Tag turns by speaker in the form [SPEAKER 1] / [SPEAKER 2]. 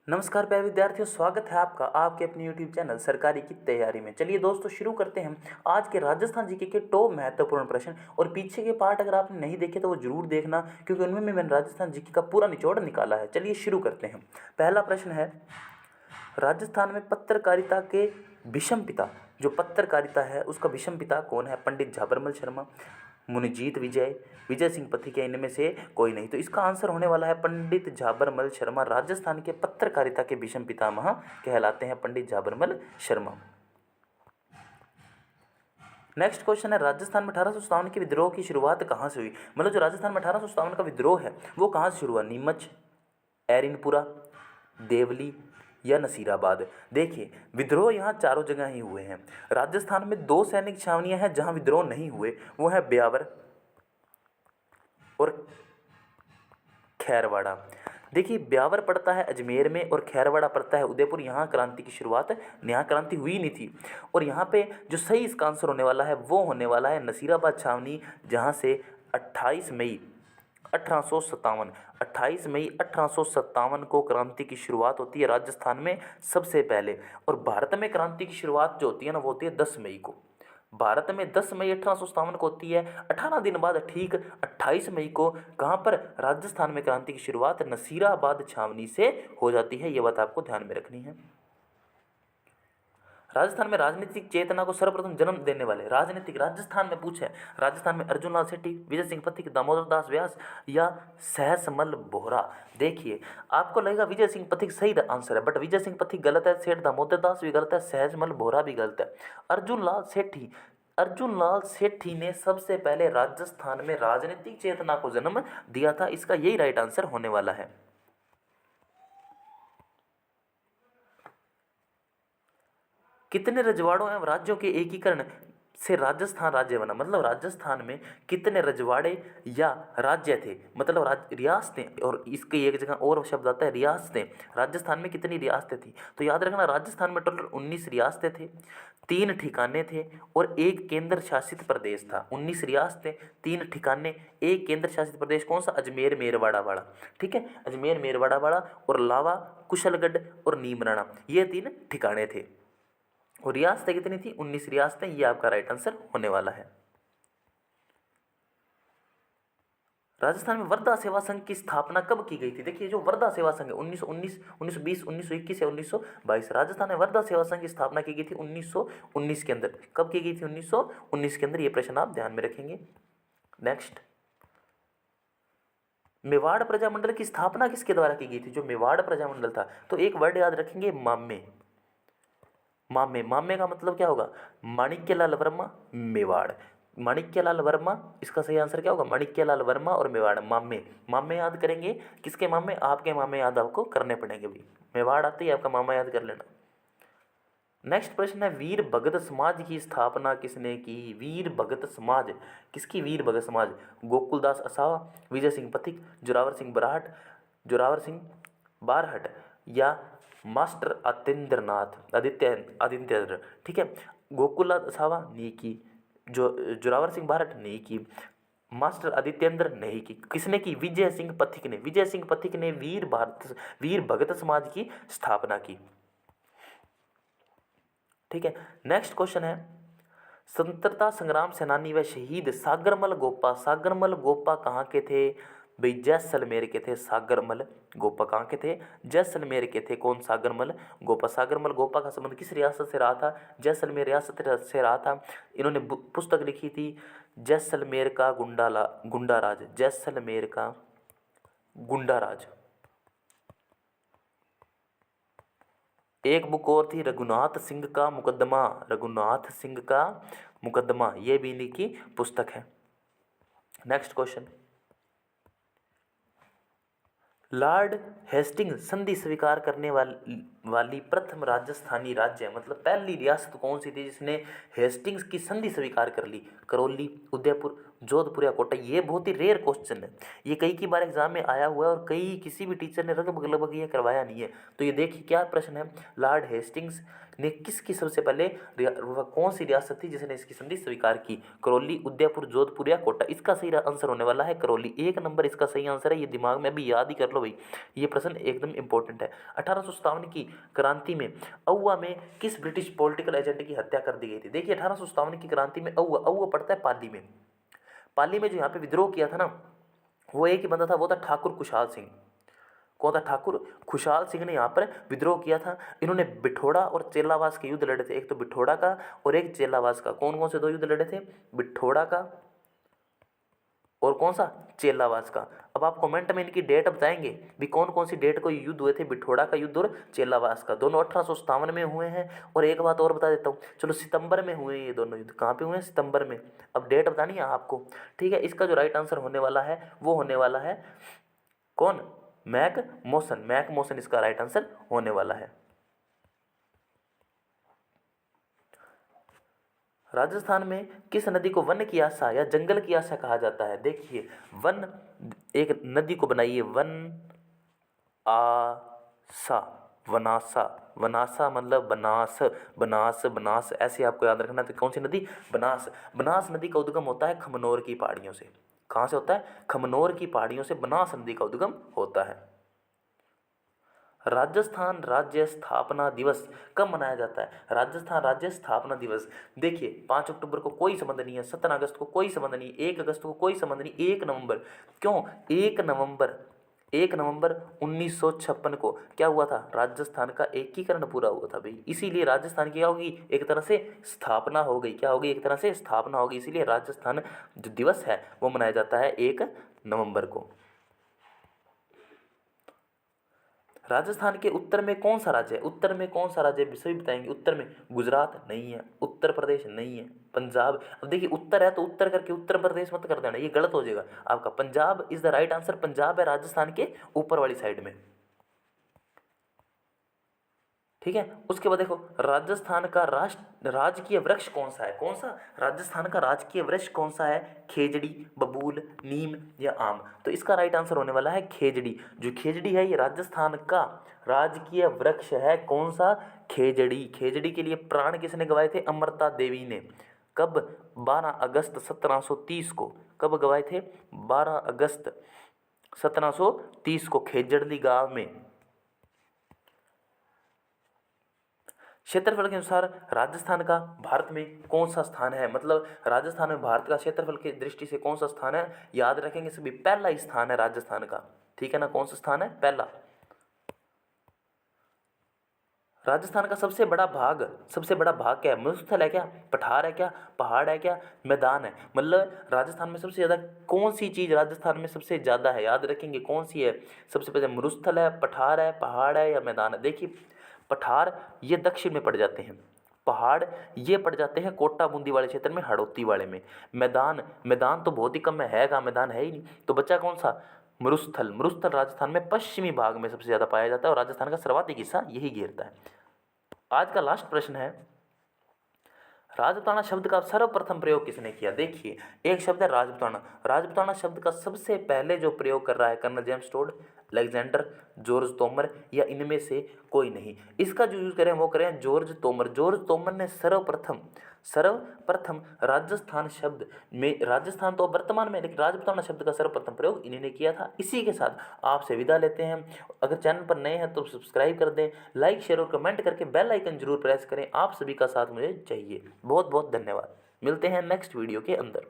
[SPEAKER 1] नमस्कार प्यारे विद्यार्थियों, स्वागत है आपका आपके अपने YouTube चैनल सरकारी की तैयारी में। चलिए दोस्तों, शुरू करते हैं आज के राजस्थान जीके के टॉप महत्वपूर्ण प्रश्न। और पीछे के पार्ट अगर आपने नहीं देखे तो वो जरूर देखना, क्योंकि उनमें मैंने राजस्थान जीके का पूरा निचोड़ निकाला है। चलिए शुरू करते हैं। पहला प्रश्न है, राजस्थान में पत्रकारिता के विषम पिता, जो पत्रकारिता है उसका विषम पिता कौन है? पंडित झाबरमल शर्मा, मुनिजीत विजय, विजय सिंह पथिक, इनमें से कोई नहीं। तो इसका आंसर होने वाला है पंडित झाबरमल शर्मा। राजस्थान के पत्रकारिता के विषम पितामह कहलाते हैं पंडित झाबरमल शर्मा। नेक्स्ट क्वेश्चन है, राजस्थान में 1857 के विद्रोह की शुरुआत कहाँ से हुई? मतलब जो राजस्थान में 1857 का विद्रोह है वो कहाँ से शुरू हुआ? नीमच, एरिनपुरा, देवली या नसीराबाद? देखिए, विद्रोह यहाँ चारों जगह ही हुए हैं। राजस्थान में दो सैनिक छावनियां हैं जहां विद्रोह नहीं हुए, वो है ब्यावर और खैरवाड़ा। देखिए, ब्यावर पड़ता है अजमेर में और खैरवाड़ा पड़ता है उदयपुर। यहाँ क्रांति की शुरुआत, यहाँ क्रांति हुई नहीं थी। और यहाँ पे जो सही इसका आंसर होने वाला है वो होने वाला है नसीराबाद छावनी, जहाँ से 28 मई 1857 को क्रांति की शुरुआत होती है राजस्थान में सबसे पहले। और भारत में क्रांति की शुरुआत जो होती है ना, वो होती है 10 मई को। भारत में 10 मई 1857 को होती है। 18 दिन बाद ठीक 28 मई को कहाँ पर? राजस्थान में क्रांति की शुरुआत नसीराबाद छावनी से हो जाती है। ये बात आपको ध्यान में रखनी है। राजस्थान में राजनीतिक चेतना को सर्वप्रथम जन्म देने वाले, राजनीतिक राजस्थान में पूछे, राजस्थान में अर्जुन लाल सेठी, विजय सिंह पथिक, दामोदर दास व्यास या सहसमल बोहरा? देखिए, आपको लगेगा विजय सिंह पथिक सही आंसर है, बट विजय सिंह पथिक गलत है, सेठ दामोदर दास भी गलत है, सहसमल बोहरा भी गलत है। अर्जुन लाल सेठी ने सबसे पहले राजस्थान में राजनीतिक चेतना को जन्म दिया था। इसका यही राइट आंसर होने वाला है। कितने रजवाड़ों एवं राज्यों के एकीकरण से राजस्थान राज्य बना? मतलब राजस्थान में कितने रजवाड़े या राज्य थे, मतलब रियासतें। और इसके एक जगह और शब्द आता है रियासतें। राजस्थान में कितनी रियासतें थी? तो याद रखना, राजस्थान में टोटल 19 रियासतें थे, 3 ठिकाने थे और एक केंद्र शासित प्रदेश था। 19 रियासतें, 3 ठिकाने, एक केंद्र शासित प्रदेश। कौन सा? अजमेर मेरवाड़ा वाला। ठीक है, अजमेर मेरवाड़ा वाला और लावा, कुशलगढ़ और नीमराना, ये 3 ठिकाने थे। और रियासतें कितनी थी? 19 रियासतें। ये आपका राइट आंसर होने वाला है। राजस्थान में वर्धा सेवा संघ की स्थापना कब की गई थी? देखिए, जो वर्धा सेवा संघ है 1919, 1920, 1921 या 1922, राजस्थान में वर्धा सेवा संघ की स्थापना की गई थी 1919 के अंदर। कब की गई थी? 1919 के अंदर। ये प्रश्न आप ध्यान में रखेंगे। नेक्स्ट, मेवाड़ प्रजामंडल की स्थापना किसके द्वारा की गई थी? जो मेवाड़ प्रजामंडल था, तो एक वर्ड याद रखेंगे, मामे। मामे, मामे का मतलब क्या होगा? माणिक्यलाल वर्मा, मेवाड़। माणिक्यलाल वर्मा, इसका सही आंसर क्या होगा? माणिक्यलाल वर्मा और मेवाड़, मामे। मामे याद करेंगे, किसके मामे? आपके मामे याद आपको करने पड़ेंगे भी। मेवाड़ आते ही आपका मामा याद कर लेना। नेक्स्ट प्रश्न है, वीर भगत समाज की स्थापना किसने की? वीर भगत समाज, किसकी वीर भगत समाज? गोकुलदास असावा, विजय सिंह पथिक, जोरावर सिंह बारहट या मास्टर आदित्येंद्र? ठीक है, गोकुलदास असावा नहीं की, जोरावर सिंह बारहट नहीं की, मास्टर आदित्येंद्र नहीं की। किसने की? विजय सिंह पथिक ने। विजय सिंह पथिक ने वीर भगत समाज की स्थापना की। ठीक है, नेक्स्ट क्वेश्चन है, स्वतंत्रता संग्राम सेनानी व शहीद सागरमल गोपा कहाँ के थे? भाई जैसलमेर के थे। सागरमल गोपा कहाँ के थे? जैसलमेर के थे। कौन? सागरमल गोपा। सागरमल गोपा का संबंध किस रियासत से रहा था? जैसलमेर रियासत से रहा था। इन्होंने पुस्तक लिखी थी जैसलमेर का गुंडाराज, जैसलमेर का गुंडाराज। एक बुक और थी, रघुनाथ सिंह का मुकदमा। रघुनाथ सिंह का मुकदमा, ये भी इन्हीं की पुस्तक है। नेक्स्ट क्वेश्चन, लॉर्ड हेस्टिंग्स संधि स्वीकार करने वाली प्रथम राजस्थानी राज्य, मतलब पहली रियासत कौन सी थी जिसने हेस्टिंग्स की संधि स्वीकार कर ली? करौली, उदयपुर, जोधपुर या कोटा, ये बहुत ही रेयर क्वेश्चन है, ये कई बार एग्जाम में आया हुआ है और किसी भी टीचर ने लगभग ये करवाया नहीं है। तो ये देखिए क्या प्रश्न है, लॉर्ड हेस्टिंग्स ने किसकी सबसे पहले कौन सी रियासत थी जिसने इसकी संधि स्वीकार की, करौली, उदयपुर, जोधपुर या कोटा। इसका सही आंसर होने वाला है करौली, 1 नंबर इसका सही आंसर है। ये दिमाग में अभी याद ही कर लो भाई, ये प्रश्न एकदम इंपॉर्टेंट है। 1857 की क्रांति में औवा में किस ब्रिटिश पॉलिटिकल एजेंट की हत्या कर दी गई थी। देखिए 1857 की क्रांति में औवा पड़ता है पाली में। पाली में जो यहाँ पे विद्रोह किया था ना, वो एक ही बंदा था, वो था ठाकुर खुशहाल सिंह। कौन था? ठाकुर खुशहाल सिंह ने यहाँ पर विद्रोह किया था। इन्होंने बिठोड़ा और चेलावास के युद्ध लड़े थे, एक तो बिठोड़ा का और एक चेलावास का। कौन कौन से 2 युद्ध लड़े थे? बिठोड़ा का और कौन सा? चेलावास का। अब आप कमेंट में इनकी डेट बताएंगे भी कौन कौन सी डेट को युद्ध हुए थे, बिठोड़ा का युद्ध और चेलावास का। दोनों 1857 में हुए हैं। और एक बात और बता देता हूँ, चलो सितंबर में हुए ये दोनों युद्ध। कहाँ पे हुए हैं? सितंबर में। अब डेट बतानी है आपको, ठीक है। इसका जो राइट आंसर होने वाला है वो होने वाला है कौन? McMahon. मैक मोसन इसका राइट आंसर होने वाला है। राजस्थान में किस नदी को वन की आशा या जंगल की आशा कहा जाता है? देखिए वन, एक नदी को बनाइए, वन आशा, वनासा। वनासा मतलब बनास, बनास बनास, ऐसे आपको याद रखना। तो कौन सी नदी? बनास। बनास नदी का उद्गम होता है खमनोर की पहाड़ियों से। कहाँ से होता है? खमनोर की पहाड़ियों से बनास नदी का उद्गम होता है। राजस्थान राज्य स्थापना दिवस कब मनाया जाता है? राजस्थान राज्य स्थापना दिवस, देखिए 5 अक्टूबर को कोई संबंध नहीं है, 17 अगस्त को कोई संबंध नहीं, 1 अगस्त को कोई संबंध नहीं, 1 नवंबर। क्यों 1 नवंबर? 1 नवंबर 1956 को क्या हुआ था? राजस्थान का एकीकरण पूरा हुआ था भाई, इसीलिए राजस्थान की क्या होगी? एक तरह से स्थापना हो गई। क्या होगी? एक तरह से स्थापना होगी। इसीलिए राजस्थान जो दिवस है वो मनाया जाता है 1 नवंबर को। राजस्थान के उत्तर में कौन सा राज्य है? उत्तर में कौन सा राज्य है सभी बताएंगे। उत्तर में गुजरात नहीं है, उत्तर प्रदेश नहीं है, पंजाब। अब देखिए उत्तर है तो उत्तर करके उत्तर प्रदेश मत कर देना, ये गलत हो जाएगा आपका। Punjab is the right answer. Punjab है राजस्थान के ऊपर वाली साइड में, ठीक है। उसके बाद देखो राजस्थान का राजकीय वृक्ष कौन सा है? कौन सा? राजस्थान का राजकीय वृक्ष कौन सा है? खेजड़ी, बबूल, नीम या आम। तो इसका राइट आंसर होने वाला है खेजड़ी। जो खेजड़ी है ये राजस्थान का राजकीय वृक्ष है। कौन सा? खेजड़ी। खेजड़ी के लिए प्राण किसने गवाए थे? अमृता देवी ने। कब? 12 अगस्त 1730 को। कब गवाए थे? 12 अगस्त 1730 को खेजड़ी गांव में। क्षेत्रफल के अनुसार राजस्थान का भारत में कौन सा स्थान है? मतलब राजस्थान में भारत का क्षेत्रफल की दृष्टि से कौन सा स्थान है? याद रखेंगे सभी, पहला स्थान है राजस्थान का, ठीक है ना। कौन सा स्थान है? पहला। राजस्थान का सबसे बड़ा भाग क्या है? मरुस्थल है क्या? पठार है क्या? पहाड़ है क्या? मैदान है? मतलब राजस्थान में सबसे ज़्यादा कौन सी चीज़ राजस्थान में सबसे ज़्यादा है? याद रखेंगे कौन सी है सबसे पहले? मरुस्थल है, पठार है, पहाड़ है या मैदान है? देखिए पठार ये दक्षिण में पड़ जाते हैं, पहाड़ ये पड़ जाते हैं कोटा बूंदी वाले क्षेत्र में, हड़ौती वाले में। मैदान तो बहुत ही कम है कहाँ? मैदान है ही नहीं। तो बच्चा कौन सा? मरुस्थल। मरुस्थल राजस्थान में पश्चिमी भाग में सबसे ज़्यादा पाया जाता है और राजस्थान का सर्वाधिक हिस्सा यही घेरता है। आज का लास्ट प्रश्न है, राजपुताना शब्द का सर्वप्रथम प्रयोग किसने किया? देखिए एक शब्द है राजपुताना। राजपुताना शब्द का सबसे पहले जो प्रयोग कर रहा है colonel James Tod, Alexander, George Tomar या इनमें से कोई नहीं। इसका जो यूज़ करें वो करें जॉर्ज तोमर। जॉर्ज तोमर ने सर्वप्रथम राजस्थान शब्द में, राजस्थान तो वर्तमान में, लेकिन राजपुताना शब्द का सर्वप्रथम प्रयोग इन्हीं किया था। इसी के साथ आपसे विदा लेते हैं। अगर चैनल पर नए हैं तो सब्सक्राइब कर दें, लाइक शेयर और कमेंट करके बेल आइकन जरूर प्रेस करें। आप सभी का साथ मुझे चाहिए। बहुत बहुत धन्यवाद। मिलते हैं नेक्स्ट वीडियो के अंदर।